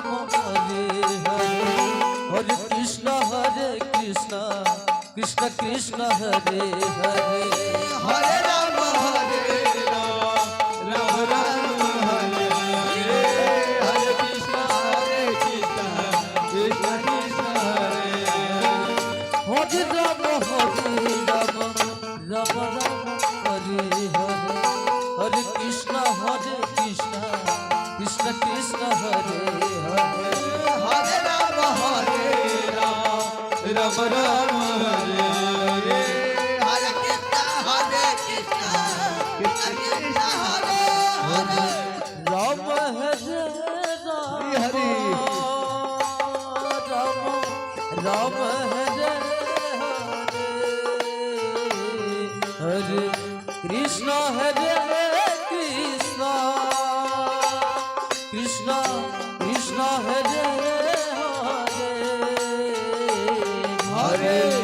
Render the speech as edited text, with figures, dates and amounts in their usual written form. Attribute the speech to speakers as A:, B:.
A: Hare Hare Hare Krishna Krishna Krishna Hare Hare
B: Hare Ram Ram Ram Hare Hare Hare Krishna Krishna Krishna Hare
A: Hare Ram Ram Ram Hare Hare Hare Krishna Krishna Krishna Hare Hare
B: Hare Ram Ram Ram Hare Hare Hare Krishna Krishna Krishna Hare Hare
A: Ram Hare
B: Hari
A: Ram Ram Hare Hare Krishna Krishna Krishna Hare Hare Hare